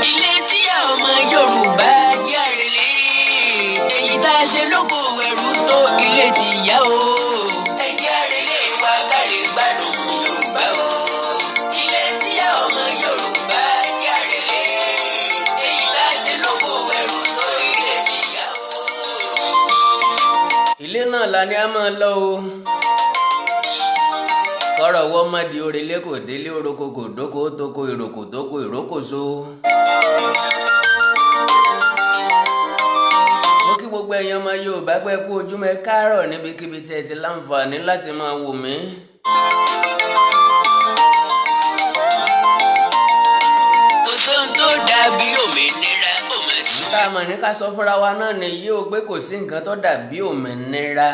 ilé tí ọmọ Yorùbá jẹ́ àrèlé èyí tá a ṣe lóko ẹrú tó ilé ti yá o. ẹ jẹ́ àrèlé wa ká lè gbádùn Yorùbá o. ilé tí ọmọ Yorùbá jẹ́ àrèlé èyí tá a ṣe lóko ẹrú tó ilé ti yá o. ilé náà la ní a máa lọ o. kọ́rọ̀ wọ́ má di òrèlé kò délé oroko kò dóko tóko ìrókò tóko ìrókòso. mo kí gbogbo ẹ̀yin ọmọ Yorùbá pé kú ojúmọ́ ẹ káàárọ̀ níbikíbi tí ẹ ti láǹfààní láti máa wò mí. kò sóhun tó dàbí òmìnira òmìnira. tá a mọ̀ ní ká sọ fúnra wa náà nìyí o pé kò sí nǹkan tó dàbí òmìnira.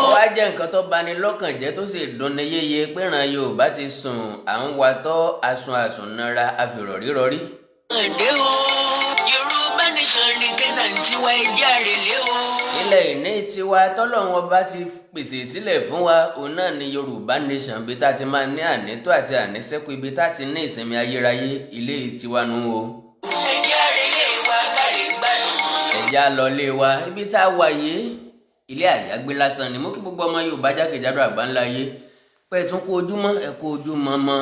ó wá jẹ́ nǹkan tó bani lọ́kàn jẹ́ tó sì dunni yéye pé ìran Yorùbá ti sùn à ń wa tọ́ àsùnnara àfìrọ̀rírọ̀rí. Yorùbá nation ní kẹ́nà tiwa ẹjẹ́ àrèlé o. ilẹ̀ ìní tiwa tọ́lọ́run ọba ti pèsè sílẹ̀ fún wa òun náà ni Yorùbá nation bí tá ti máa ní ànító àti àníṣẹ́kù ibi tá ti ní ìsinmi ayérayé ilé tiwa nù o. ẹjẹ́ àrèlé wa kárí gbádùn. ẹ̀yà lọ́lé wa ibi tá a wà yìí ilé àyágbé lásán ni mo kí gbogbo ọmọ Yorùbá jákèjádò àgbáńlá ayé pé ẹ tún kú ojúmọ́ ẹ kú ojúmọ́ mọ́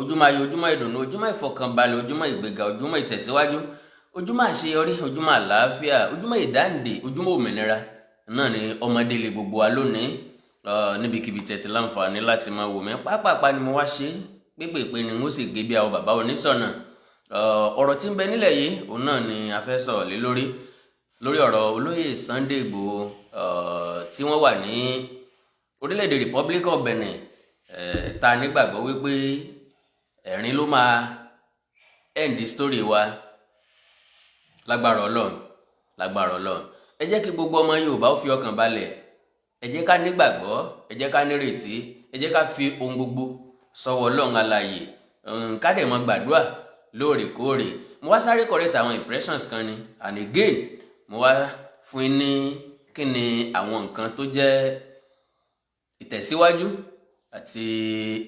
ojúmọ́ ayọ̀ ojúmọ́ ìdùnnú ojúmọ́ ìfọkànbalẹ̀ ojúmọ́ ìgbéga ojúmọ́ ìtẹ̀síwájú ojúmọ́ àṣeyọrí ojúmọ́ àlàáfíà ojúmọ́ ìdáǹdè ojúmọ́ òmìnira náà ni ọmọdé lè gbogbo wa lónìí níbikíbi tẹ̀tí láǹfààní láti máa wò mí pápápá ni mo wá ṣe pépèpé ni mo sì gé bí àwọn bàbá oníṣọ̀nà ọ̀rọ̀ tí ń bẹ nílẹ̀ yìí òun náà ni a fẹ́ sọ̀rọ̀ lé lórí ọ̀rọ̀ olóyè Sunday Igboho tí wọ́n wà ní orílẹ̀-èdè Republic of Benin ta nígbàgbọ́ wípé ẹ̀rín ló máa end story wa lágbára Ọlọ́run ẹ jẹ́ kí gbogbo ọmọ Yorùbá ó fi ọkàn balẹ̀ ẹ jẹ́ ká nígbàgbọ́ ẹ jẹ́ ká nírètí ẹ jẹ́ ká fi ohun gbogbo sọ́wọ́ Ọlọ́run alààyè ká dẹ̀ mọ́ gbàdúrà lóòrèkóòrè mo wá sáré correct àwọn impressions kan ni and again mo wá fún yín ní kí ni àwọn nǹkan tó jẹ́ ìtẹ̀síwájú àti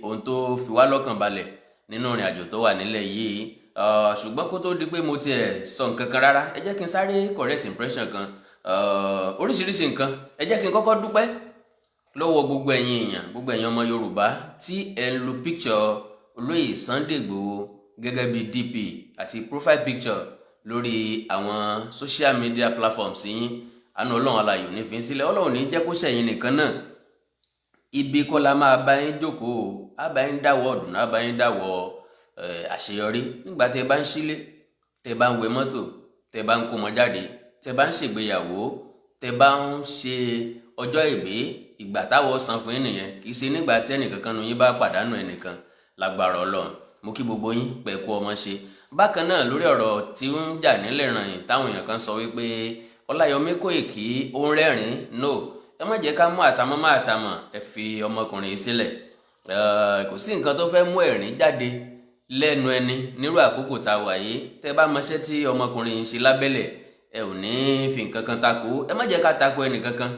ohun tó fi wá lọ́kàn balẹ̀ nínú ìrìn àjò tó wà nílẹ̀ yìí ṣùgbọ́n kó tó di pé mo tiẹ̀ sọ nǹkan kan rárá ẹ jẹ́ kí n sáré correct impression kan oríṣiríṣi nǹkan ẹ jẹ́ kí n kọ́kọ́ dúpẹ́ lọ́wọ́ gbogbo ẹ̀yin èèyàn gbogbo ẹ̀yin ọmọ Yorùbá tí ẹ ń lo picture olóyè Sunday Igboho gẹ́gẹ́ bí DP àti profile picture lórí àwọn social media platforms yín àánú Ọlọ́run aláyò ní fi ń sílẹ̀ Ọlọ́run ní jẹ́ kó ṣẹ̀yìn nìkan náà ibi kọ́ la máa bá yín jókòó á bá yín dáwọ́ ọ̀dùn á bá yín dáwọ́ àṣeyọrí nígbà tẹ́ bá ń sílé tẹ́ bá ń wẹ mọ́tò tẹ́ bá ń kó wọn jáde tẹ́ bá ń ṣègbéyàwó tẹ́ bá ń ṣe ọjọ́ ìbí ìgbà táwọ̀ san fún yín nìyẹn kì í ṣe nígbà tí ẹnìkankan nu yín bá pàdánù ẹnìkan lágbára Ọlọ́run mo kí gbogbo yín pẹ̀kú ọmọ ṣe bákan náà lórí ọ̀rọ̀ tí ń jà nílẹ̀ ràn yín táwọn èèyàn kan sọ wípé Ọláyọmí Kóìkí ó ń rẹ́rìn no ẹ má jẹ́ ká mú àtàmọ́ má àtàmọ́ ẹ fi ọmọkùnrin sílẹ̀ kò sí nǹkan tó fẹ́ mú ẹ̀rín jáde lẹ́nu ẹni nírú àkókò tá a wà yìí tẹ́ bá mọṣẹ́ tí ọmọkùnrin ń ṣe lábẹ́lẹ̀ ẹ ò ní fi nǹkan kan takò ẹ má jẹ́ ká takò ẹnì kankan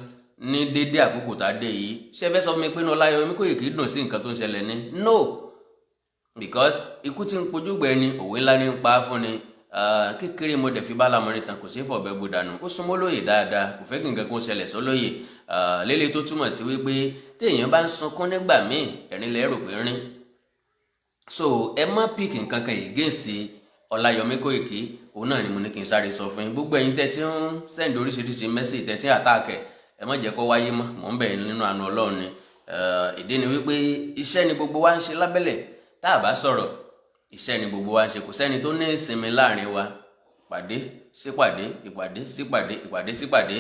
ní déédéé àkókò tá a dé yìí ṣé fẹ́ sọ fún mi pé Ọláyọmí Kóìkí dùn sí nǹkan tó ń ṣẹlẹ̀ ní no because ikú tí ń pojú gbẹ ni òwe ńlá ní ń pa á fún ni kékeré mo dẹ̀ fi bá lamọ́rin tán kò sí fọ̀bẹ́ bó dànù ó súnmọ́ lóye dáadáa kò fẹ́ kí nǹkan kan ṣẹlẹ̀ sólóye lélẹ̀ tó túmọ̀ sí wípé téèyàn bá ń sunkún nígbà míì ẹ̀rín lẹ́rù pé rín so ẹ má píkì nǹkan kan against Ọláyọmí Kóìkí òun náà ni mo ní kí n sáré sọ fún yín gbogbo ẹ̀yin tẹ́tí ń sẹ́ndì oríṣiríṣi mẹ́sì tẹ́tí àtàkẹ́ ẹ má jẹ́ kó wáyé mọ́ mò ń bẹ̀ nínú àánú Ọlọ́run ni ìdí ni wípé iṣẹ́ ni gbogbo wa ń ṣe lábẹ́lẹ̀ tá a bá sọ̀rọ̀ iṣẹ́ ni gbogbo wa ń ṣe kò sẹ́ni tó ní ìsinmi láàrin wa pàdé sípàdé ìpàdé sípàdé ìpàdé sípàdé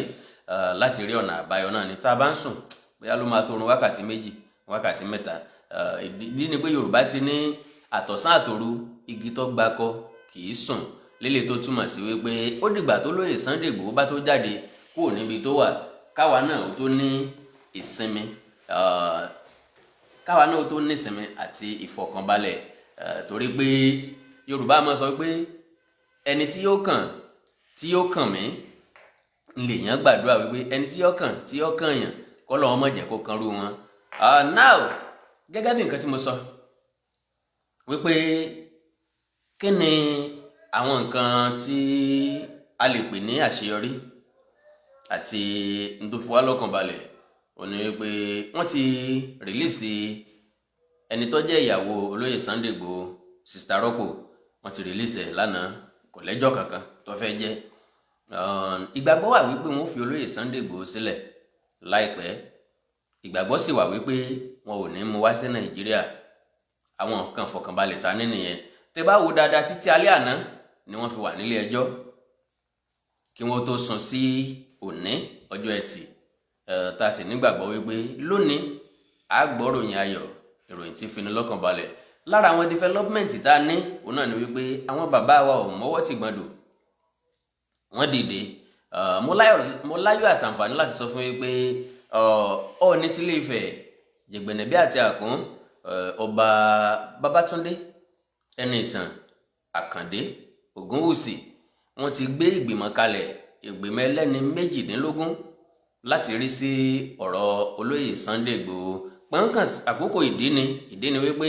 láti rí ọ̀nà àbáyọ náà ni tá a bá ń sùn bóyá ló máa tó orun wákàtí 2 wákàtí 3 ìdí ni pé Yorùbá ti ní àtọ̀sán àtòru igi tó gbakọ kì í sùn lélẹ̀ tó túmọ̀ sí wípé ó dìgbà tó lóye Sunday Igboho bá tó jáde kúrò níbi tó wà káwa náà ó tó ní ìsinmi àti ìfọ̀kànbalẹ̀ torí pé Yorùbá máa sọ pé ẹni tí yóò kàn mí lèèyàn gbàdúrà wípé ẹni tí yóò kàn yàn kọ́ lọ́wọ́ má jẹ́ kó kan rú wọn. Now gẹ́gẹ́ bí nǹkan tí mo sọ wípé kí ni àwọn nǹkan tí a lè pè ní àṣeyọrí àti ntòfin wa lọ́kàn balẹ̀ òní wípé wọ́n ti rìlíìsì ẹni tó jẹ́ ìyàwó olóyè Sunday Igboho Sister Rọ́pò, wọ́n ti rìlíìsì ẹ̀ lánàá, kò lẹ́jọ́ kankan tó fẹ́ jẹ́. Ìgbàgbọ́ wà wípé wọ́n fi olóyè Sunday Igboho sílẹ̀ láìpẹ́, ìgbàgbọ́ sì wà wípé wọn ò ní mú wá sí Nàìjíríà. Àwọn nǹkan fọkànbalẹ̀ ta ní nìyẹn. Tẹ́ bá wo dáadáa títí alẹ́ àná ni wọ́n fi wà nílé ẹjọ́ kí wọ́n tó sún sí òní ọjọ́ Ẹtì, tá a sì nígbàgbọ́ wípé lónìí a gbọ́ ròyìn ayọ̀, ìròyìn tí fini lọ́kàn balẹ̀. Lára àwọn development tá a ní òun náà ni wípé àwọn bàbá wa ò mọ́wọ́ tì gbọ́ndò, wọ́n dìde. Mo láyọ̀ àtàǹfààní láti sọ fún wípé Ọọ̀ni tilé Ifẹ̀ Jẹ̀gbẹ̀nẹ̀bí àti Àkún, ọba Babátúndé Ẹniìtàn Àkàndé Ògúnwùsì, wọ́n ti gbé ìgbìmọ̀ kalẹ̀, ìgbìmọ̀ ẹlẹ́ni 18 láti rí sí ọ̀rọ̀ olóyè Sunday Igboho. Pọ̀nkàn àkókò ìdí ni wípé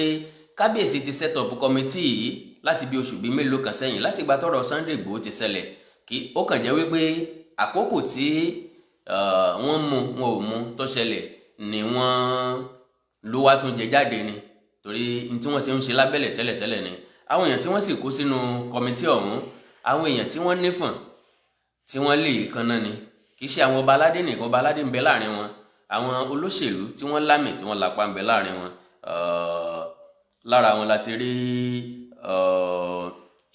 kábíyèsí ti set up committee yìí láti bí oṣù bíi mélòó kan sẹ́yìn, láti ìgbà tọ́rọ̀ Sunday Igboho ti ṣẹlẹ̀, kí ó kàn jẹ́ wípé àkókò tí wọ́n wọn ò mú tó ṣẹlẹ̀ ni wọ́n ló wá tún jẹ jáde ni, torí tí wọ́n ti ń ṣe lábẹ́lẹ̀ tẹ́lẹ̀tẹ́lẹ̀ ni. Àwọn èèyàn tí wọ́n sì kó sínú committee ọ̀hún, àwọn èèyàn tí wọ́n nífọ̀n tí wọ́n lè kanná ni, kì í ṣe àwọn ọba aládé nìkan. Ọba aládé ń bẹ láàrin wọn, àwọn olóṣèlú tí wọ́n lámì tí wọ́n lápá ń bẹ láàrin wọn. Lára wọn láti rí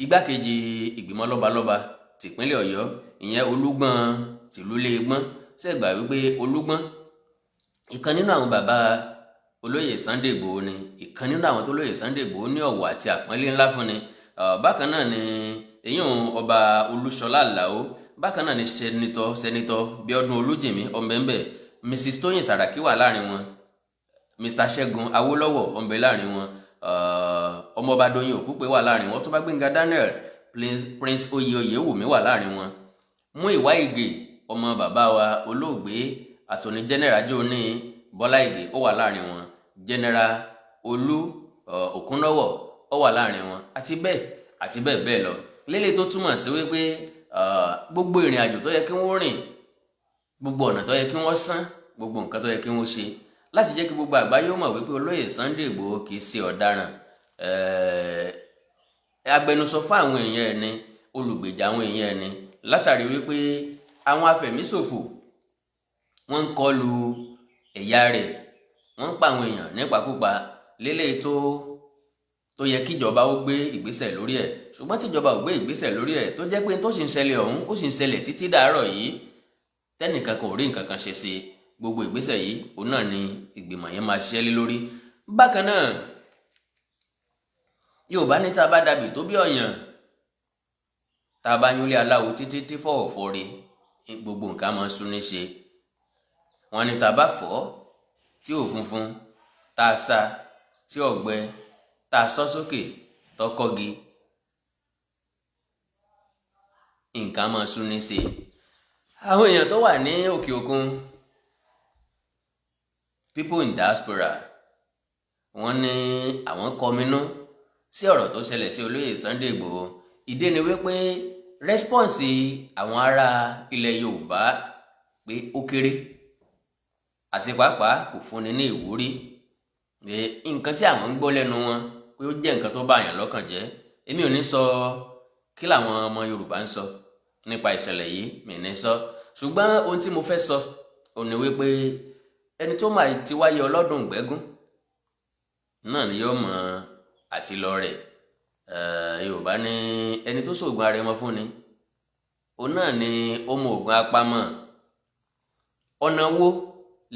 igbákejì ìgbìmọ̀ lọ́balọ́ba tìpínlẹ̀ Ọ̀yọ́, ìyẹn Olúgbọ́n tìlú Léegbọ́n. Ṣẹ̀gbà wípé Olúgbọ́n ìkan nínú àwọn bàbá olóyè Sunday Igboho ni, ìkan nínú àwọn tó lóyè Sunday Igboho ní ọ̀wọ̀ àti àpọ́nlé ńlá fún ni. Bákan náà ni èyàn ọba Olúṣọlá Àlàó, bákan náà ni sẹ́nitọ́ Bíọ́dún Olújìmí ọ̀nbẹ̀ńbẹ̀, Mrs Tóyìn Sàràkí wà láàrin wọn, Mr Ṣẹ́gun Awólọ́wọ̀ ọ̀nbẹ̀ láàrin wọn, ọmọọba Doyin Òkúpé wà láàrin wọn, Ọ̀túnba Gbẹ́ngà Daniel, Prince Oyèwùmí wà láàrin wọn, Múyìwá Ìgè ọmọ bàbá wa olóògbé Attorney General Jóní Bọ́lá Ìgè ó wà láàrin wọn, General Olú Òkúnlọ́wọ̀ ó wà láàrin wọn, àti bẹ́ẹ̀ bẹ́ẹ̀ lọ. Lélẹ̀ tó túmọ̀ sí wípé gbogbo ìrìn àjò tó yẹ kí wọ́n rìn, gbogbo ọ̀nà tó yẹ kí wọ́n sán, gbogbo nǹkan tó yẹ kí wọ́n ṣe láti jẹ́ kí gbogbo àgbáyé ó mọ̀ wípé olóyè Sunday Igboho kì í ṣe ọ̀daràn, agbẹnusọ fún àwọn èèyàn ẹni, olùgbèjà àwọn èèyàn ẹni, látàrí wípé àwọn afẹ̀míṣòfò wọ́n ń kọlu ẹ̀yà rẹ̀, wọ́n ń pa àwọn èèyàn nípakúpa. Lélẹ̀ tó yẹ kí ìjọba ó gbé ìgbésẹ̀ lórí ẹ̀, ṣùgbọ́n tí ìjọba ò gbé ìgbésẹ̀ lórí ẹ̀, tó jẹ́ pé tó sì ń ṣẹlẹ̀ ọ̀hún ó sì ń ṣẹlẹ̀ títí dàárọ̀ yìí, tẹ́nìkan kan ò rí nǹkan kan ṣe sí gbogbo ìgbésẹ̀ yìí, òun náà ni ìgbìmọ̀ yẹn máa ṣiṣẹ́ lé lórí. Bákan náà Yorùbá ní tá a bá dàbí tó bí ọ̀yàn, tá a bá yúnlé aláwo títí tí fọ̀ọ̀fọ̀ rí, gbogbo nǹkan máa sún ní ṣe. Wọ́n ní tá a bá fọ́ tí ò funfun, tá a sá tí ọ̀gbẹ, tá a sọ sókè tọkọgi, nǹkan máa sún ní ṣe. Àwọn èèyàn tó wà ní òkè òkun, people in diaspora, wọ́n ní àwọn kọminú sí ọ̀rọ̀ tó ṣẹlẹ̀ sí olóyè Sunday Igboho. Ìdí ni wípé rẹ́spọ́ǹsì àwọn ará ilẹ̀ Yorùbá pé ó kéré, àti pàápàá kò fúnni ní ìwúrí. Nǹkan tí àwọn ń gbọ́ lẹ́nu wọn pé ó jẹ́ nǹkan tó bá àyàn lọ́kàn jẹ́. Èmi ò ní sọ kí làwọn ọmọ Yorùbá ń sọ nípa ìṣẹ̀lẹ̀ yìí, mi ní sọ, ṣùgbọ́n ohun tí mo fẹ́ sọ òun ni wípé ẹni tó máa ti wáyé ọlọ́dún gbẹ́gún náà ni yóò mọ̀ àti lọ rẹ̀. Yorùbá ní ẹni tó ṣoògùn arẹmọ fún ni, òun náà ni ó mọ ògùn apamọ́. Ọ̀nà wo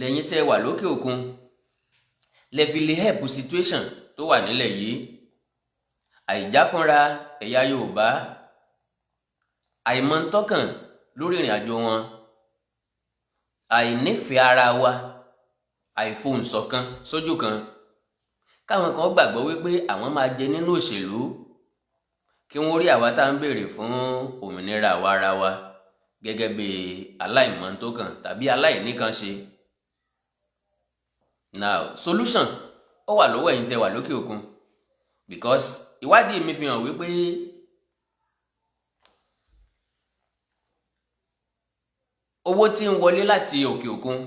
lẹ́yìn tẹ́ wà lókè òkun lẹ fi lè help situation tó wà nílẹ̀ yìí? Àìjákúnra ẹ̀yà Yorùbá, àìmọ̀ntọ́kàn lórí ìrìn àjò wọn, àìnífẹ̀ẹ́ ara wa, àìfohùnṣọ̀kan sójú kan. Káwọn kan gbàgbọ́ wípé àwọn máa jẹ nínú òṣèlú, kí wọ́n rí àwa tá ń béèrè fún òmìnira àwa ara wa gẹ́gẹ́ bí aláìmọ̀ntọ́kàn tàbí aláìníkanṣe. Now, solution ó wà lọ́wọ́ ẹ̀yin tẹ́ wà lókè òkun because ìwádìí mi fi hàn wípé owó tí ń wọlé láti òkè òkun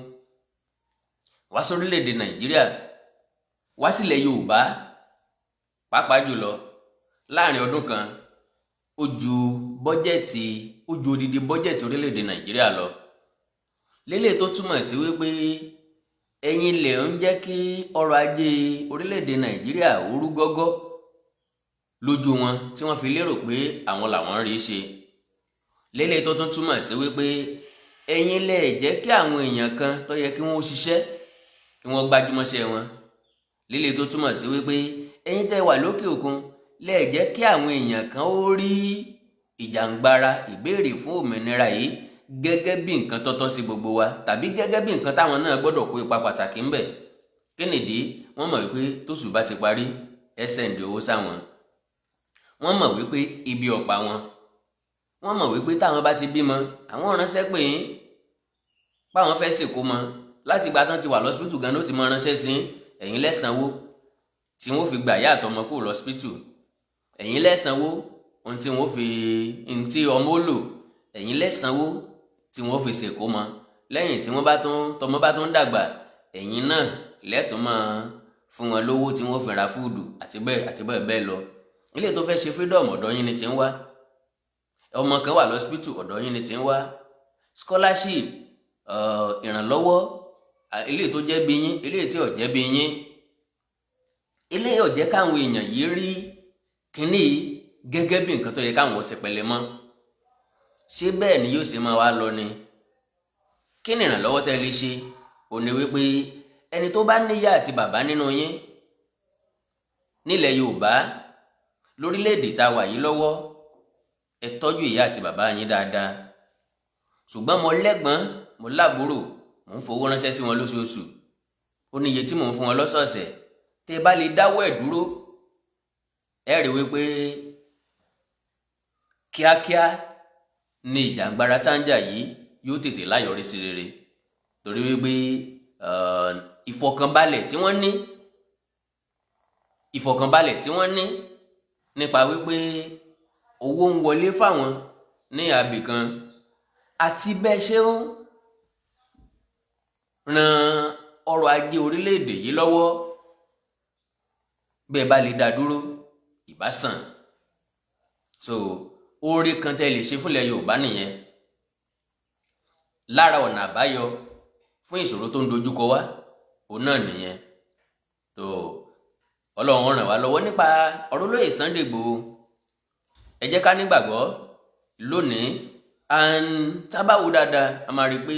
wá sórílẹ̀-èdè Nàìjíríà wá sílẹ̀ Yorùbá pàápàá jùlọ láàrin ọdún kan ó ju odidi bọ́jẹ̀tì orílẹ̀-èdè Nàìjíríà lọ lélẹ̀ tó túmọ̀ sí wípé ẹ̀yin lè ń jẹ́ kí ọrọ̀ ajé orílẹ̀-èdè Nàìjíríà ó rú gọ́gọ́ lójú wọn tí wọ́n fi lérò pé àwọn làwọn rí ṣe lélẹ̀ tó tún túmọ̀ sí wípé ẹ̀yin lè jẹ́ kí àwọn èèyàn kan tó yẹ kí wọ́n ṣiṣẹ́ kí wọ́n gbájúmọ́ṣẹ́ wọn lélẹ̀ tó túmọ̀ sí wípé ẹ̀yin tẹ́ wà lókè òkun lè jẹ́ kí àwọn èèyàn kan ó rí ìjàǹgbara ìbéèrè fún òmìnira yìí gẹ́gẹ́ bí nǹkan tọ́tọ́ sí gbogbo wa tàbí gẹ́gẹ́ bí nǹkan táwọn náà gbọ́dọ̀ kó ipa pàtàkì ńbẹ̀ kínìdí wọ́n mọ̀ wípé tóṣù bá ti parí ẹsẹ̀ ń di owó sáwọn wọ́n mọ̀ wípé ibi ọ̀pá wọn wọ́n mọ̀ wípé táwọn bá ti bímọ àwọn ránṣẹ́ pé yín báwọn fẹ́ sìnkú mọ láti ìgbà tán ti wà lọ́sípítù gan ló ti mọ ránṣẹ́ sí ẹ̀yin lẹ́sanwó tí wọ́n fi gbà yá àtọmọ kúrò lọ́sípítù ẹ̀yin lẹ́sanwó ohun tí wọ́n fi ntí ọmọ lò ẹ̀yin lẹ́sanwó tí wọ́n fi sìnkú mọ lẹ́yìn tí tọmọ bá tún dàgbà ẹ̀yin náà lẹ́tọ̀ọ́ máa fún wọn lówó tí wọ́n fi ra fúdù àti bẹ́ẹ̀ bẹ́ẹ̀ lọ ilé tó fẹ́ ṣe freedom ọ̀dọ̀ yín ni ti ń wá ọmọ kan wà lọ́sípítù ọ̀dọ̀ yín ni ti ń wá scholarship ìrànlọ́wọ́ ilé tó jẹ́ bí yín ilé tí ò jẹ́ bí yín ilé ò jẹ́ káwọn èèyàn yìí rí kínní gẹ́gẹ́ bí nǹkan tó yẹ káwọn ti pẹ̀lẹ́ mọ́ ṣé bẹ́ẹ̀ ni yóò ṣe máa wá lọ ni kí ni ìrànlọ́wọ́ tẹ́ lè ṣe ò ní wípé ẹni tó bá níyà àti bàbá nínú yín nílẹ̀ Yorùbá lórílẹ̀‐èdè tá a wà yìí lọ́wọ́ ẹ tọ́jú ìyá àti bàbá yín dáadáa ṣùgbọ́n mo lẹ́gbọ́n mo lábúrò mò ń fowó ránṣẹ́ sí wọn lóṣooṣù ó ní iye tí mò ń fún wọn lọ́sọ̀ọ̀sẹ̀ tẹ́ bá lè dáwọ́ ẹ̀ dúró ẹ rí wípé kíákíá ni ìjàngbara táǹjà yìí yóò tètè láyọrí sí rere torí wípé ìfọ̀kànbalẹ̀ tí wọ́n ní nípa wípé owó ń wọlé fáwọn ní abìkan àti bẹ́ẹ̀ ṣe ń ran ọrọ̀ ajé orílẹ̀-èdè yìí lọ́wọ́ bẹ́ẹ̀ bá lè dá dúró ìbásàn so oore kan tẹ́ lè ṣe fúnlẹ̀ Yorùbá nìyẹn lára ọ̀nà àbáyọ fún ìṣòro tó ń dojúkọ wá òun náà nìyẹn tó Ọlọ́run ràn wá lọ́wọ́ nípa ọ̀rọ̀ olóyè Sunday Igboho ẹ jẹ́ ká nígbàgbọ́ lónìí tábàwò dáadáa a máa rí i pé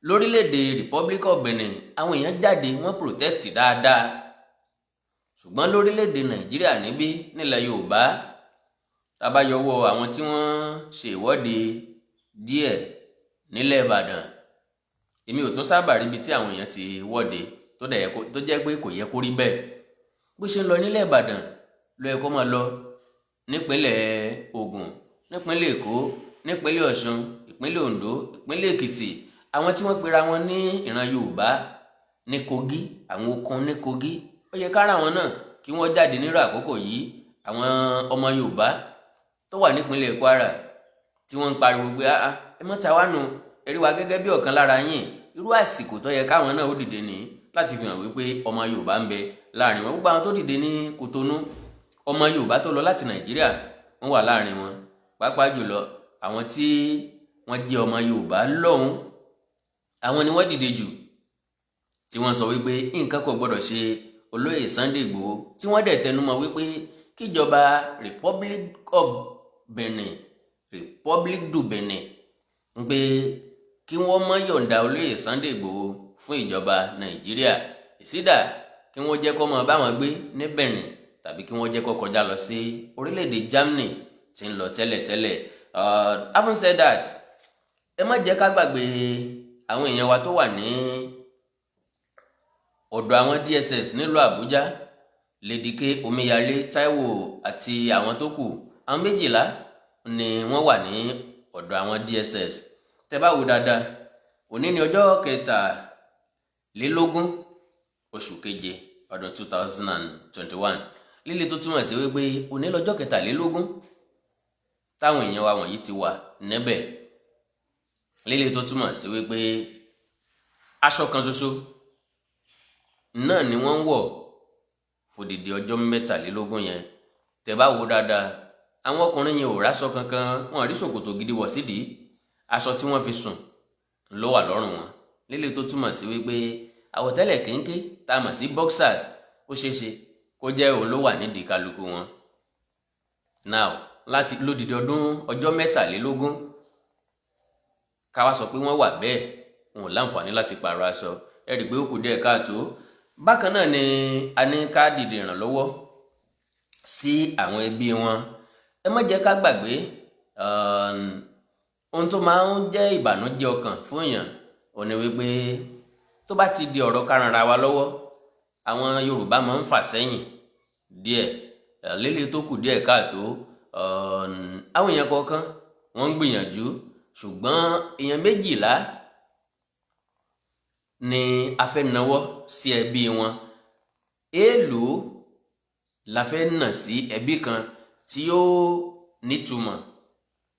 lórílẹ̀‐èdè Republic of Benin àwọn èèyàn jáde wọ́n protest dáadáa ṣùgbọ́n lórílẹ̀‐èdè Nàìjíríà níbí nílẹ̀ Yorùbá tábà yọwọ́ àwọn tí wọ́n ṣe ìwọ́de díẹ̀ nílẹ̀ Ìbàdàn èmi ò tún sábà ríbi tí àwọn èèyàn ti wọ́de tó jẹ́ pé kò yẹ kó rí bẹ́ẹ̀ bó ṣe ń lọ nílẹ̀ Ìbàdàn ló yẹ kó máa lọ nípínlẹ̀ Ògùn nípínlẹ̀ Èkó nípínlẹ̀ Ọ̀ṣun ìpínlẹ̀ Oǹdó ìpínlẹ̀ Èkìtì àwọn tí wọ́n pera wọn ní ìran Yorùbá ní Kogi àwọn okun ní Kogi ó yẹ kára wọn náà kí wọ́n jáde nírú àkókò yìí àwọn ọmọ Yorùbá tó wà nípínlẹ̀ Kwara tí wọ́n ń pariwo pé ẹ mọ́ ta wá nù ẹ rí wa gẹ́gẹ́ bí ọ̀kan lára yín irú àsìkò tó yẹ káwọn náà ó dìde ní láti fi hàn wípé ọmọ Yorùbá ń bẹ láàrin wọn gbogbo àwọn tó dìde ní Kòtónú ọmọ Yorùbá tó lọ láti Nàìjíríà wọ́n wà láàrin wọn pàápàá jùlọ àwọn tí wọ́n jẹ́ ọmọ Yorùbá lọ́hùn àwọn ni wọ́n dìde jù tí wọ́n sọ wípé nǹkan kò gbọ́dọ̀ ṣe olóyè Sunday Igboho tí wọ́n dẹ̀ tẹnumọ́ wípé kíjọba Republic du Benin ń pé kí wọ́n má yọ̀ǹda olóyè Sunday Igboho fún ìjọba Nàìjíríà ìsídà kí wọ́n jẹ́ kó máa bá wọn gbé ní Benin tàbí kí wọ́n jẹ́ kó kọjá lọ sí orílẹ̀-èdè Germany tí ń lọ tẹ́lẹ̀tẹ́lẹ̀ having said that ẹ má jẹ́ ká gbàgbé àwọn èèyàn wa tó wà ní ọ̀dọ̀ àwọn DSS nílùú Àbújá Lédìké Omíyalé Táíwò àti àwọn tó kù àwọn 12 ni wọ́n wà ní ọ̀dọ̀ àwọn DSS tẹ́ bá wò dáadáa òní ní ọjọ́ 23 oṣù keje ọdún 2021 líle tó túmọ̀ sí wípé òní lọ́jọ́ 23 táwọn èèyàn wa wọ̀nyí ti wà níbẹ̀. Líle tó túmọ̀ sí wípé aṣọ kan ṣoṣo náà ni wọ́n ń wọ̀ fòdìdí ọjọ́ 23 yẹn. Tẹ́ bá wò dáadáa, àwọn ọkùnrin yẹn ò ráṣọ kankan, wọn rí ṣòkòtò gidi wọ̀ sídìí, aṣọ tí wọ́n fi sùn ló wà lọ́rùn wọn. Líle tó túmọ̀ sí wípé àwọ̀tẹ́lẹ̀ kéńké tá a mọ̀ sí boxers ó ṣeéṣe kó jẹ́ òun ló wà nídìí kálukú wọn. Now láti lódìdí ọjọ́ 23 ká wá sọ pé wọ́n wà bẹ́ẹ̀, wọn ò láǹfààní láti pààrọ̀ aṣọ. Ẹ rí i pé ó kù díẹ̀ káàtó. Bákan náà ni a ní ká dìde ìrànlọ́wọ́ sí àwọn ẹbí wọn. Ẹ má jẹ́ ká gbàgbé ohun tó máa ń jẹ́ ìbànújẹ́ ọkàn fún èèyàn ò ní wípé tó bá ti di ọ̀rọ̀ ká ranra wa lọ́wọ́, àwọn Yorùbá máa ń fà sẹ́yìn díẹ̀. Líle tó kù díẹ̀ káàtó, àwọn èèyàn kọ̀ọ̀kan wọ́n ń gbìyànjú, ṣùgbọ́n èèyàn 12 ni a fẹ́ nawọ́ sí ẹbí wọn. Èèlò la fẹ́ nà sí ẹbí kan tí yóò nítumọ̀,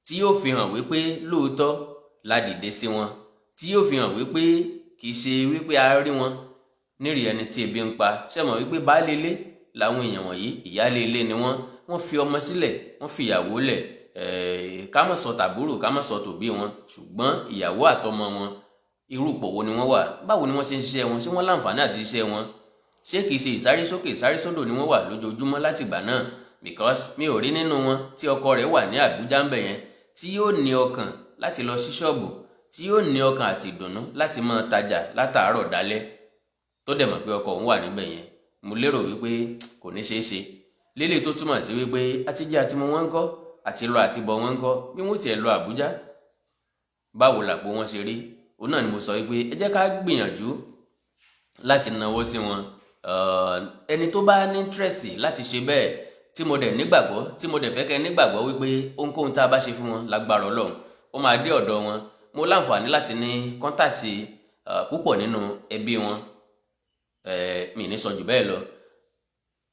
tí yóò fi hàn wípé lóòótọ́ la dìde sí wọn, tí yóò fi hàn wípé kìí ṣe wípé a rí wọn nírì ẹni tí ebi ń pa. Ṣé mọ̀ wípé baálé ilé làwọn èèyàn wọ̀nyí, ìyálé ilé ni wọ́n fi ọmọ sílẹ̀, wọ́n fi ìyàwó lẹ̀, ká má sọ tàbúrò ká má sọ tòbí wọn, ṣùgbọ́n ìyàwó àtọmọ wọn irú ipò wo ni wọ́n wà, báwo ni wọ́n ṣe ń ṣiṣẹ́ wọn, ṣé wọ́n láǹfààní àti ṣiṣẹ́ wọn, ṣé kìí ṣe ìsáré sókè ìsáré sódò ni wọ́n wà lójoojúmọ́ láti ìgbà náà. Because mi ò rí nínú wọn tí ọkọ rẹ̀ wà ní Àbújá ńbẹ̀ yẹn tí yóò ní ọkàn láti lọ sí ṣọ́ọ̀bù, tí yóò ní ọkàn àti ìdùnnú láti máa tajà látàárọ̀ dálẹ́ tó dẹ̀ mọ̀ pé ọkọ òun wà níbẹ̀ yẹn. Mo lérò wípé kò ní ṣeé ṣe. Lílé tó túmọ̀ sí wípé àtijọ́ àti mọ wọn ń kọ́, àti lọ àti bọ̀ wọn ń kọ́, bí wọ́n tiẹ̀ lọ Àbújá báwo làpò wọn ṣe rí. Òun náà ni mo sọ wípé ẹ jẹ́ ká gbìyànjú láti nawọ́ sí wọn. Ẹni tó bá ní interest láti ṣe bẹ́ẹ̀, tí mo dẹ̀ nígbàgbọ́, tí mo dẹ̀ fẹ́ kẹ́ nígbàgbọ́ wípé ohunkóhun tá a bá ṣe fún wọn lágbára Ọlọ́run ó máa dé ọ̀dọ̀ wọn. Mo láǹfààní láti ní kọ́ńtàtì púpọ̀ nínú ẹbí wọn, mi ní sọ jù bẹ́ẹ̀ lọ.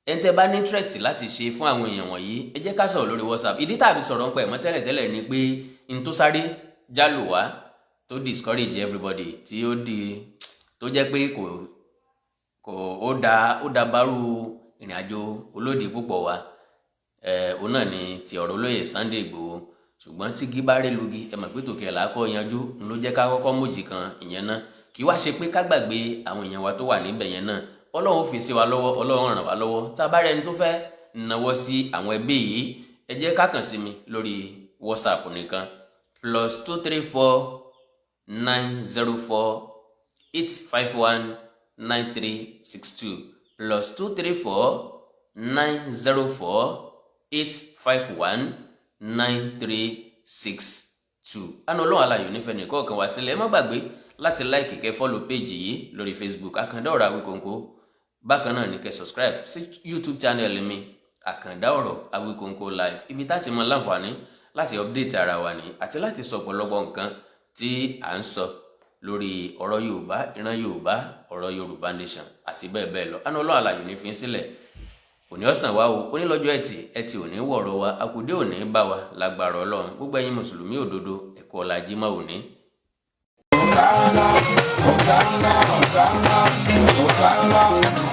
Ẹni tẹ́ bá ní interest láti ṣe fún àwọn èèyàn wọ̀nyí, ẹ jẹ́ ká sọ̀rọ̀ lórí WhatsApp. Ìdí tàbí sọ̀rọ̀ ń pẹ̀ mọ́ tẹ́lẹ̀tẹ́lẹ̀ ni pé n tó sáré jálò wá tó discourage everybody, tí tó jẹ́ pé ó da bárú ìrìn àjò olódì púpọ̀ wa. Òun náà ni ti ọ̀rọ̀ olóyè Sunday Igboho. Ṣùgbọ́n tí gíbárẹ́ lugi, ẹ mọ̀ pé tòkè làákọ́ yanjú ló jẹ́ ká kọ́kọ́ mójì kan ìyẹn náà. Kì í wá ṣe pé ká gbàgbé àwọn èèyàn wa tó wà níbẹ̀ yẹn náà. Ọlọ́run fi sí wa lọ́wọ́, Ọlọ́run ràn wá lọ́wọ́. Tá a bá rẹni tó fẹ́ nawọ́ sí àwọn ẹbí yìí, ẹ jẹ́ ká kàn sí mi lórí WhatsApp nìkan +234 904 851 9362 +234 904 851 9362. Àná Ọlọ́run aláyọ̀ nífẹ̀ẹ́ nìkan kan wá sílẹ̀. Ẹ má gbàgbé láti like kẹ́ follow page yìí lórí Facebook Àkàndá Ọ̀rọ̀ Awíkonko. Bákan náà ni kẹ́ subscribe sí YouTube channel mi Àkàndá Ọ̀rọ̀ Awíkonko live, ibi tá ti mọ láǹfààní láti update ara wa ní àti láti sọ ọ̀pọ̀lọpọ̀ nǹkan tí à ń sọ lórí ọ̀rọ̀ Yorùbá, ìran Yorùbá, ọ̀rọ̀ Yorùbá nation àti bẹ́ẹ̀ bẹ́ẹ̀ lọ. Àná Ọlọ́run aláyọ̀ ní fi sílẹ̀. Òní ọ̀sán wa o, onílọ́jọ́ ẹtì òní wọ̀rọ̀ wa, àkùdé òní bá wa lágbára Ọlọ́run. Gbogbo ẹ̀yin mùsùlùmí òdodo, ẹ̀kọ́ ọ̀la Jímọ̀ òní. Hosanna, Hosanna, Hosanna, Hosanna.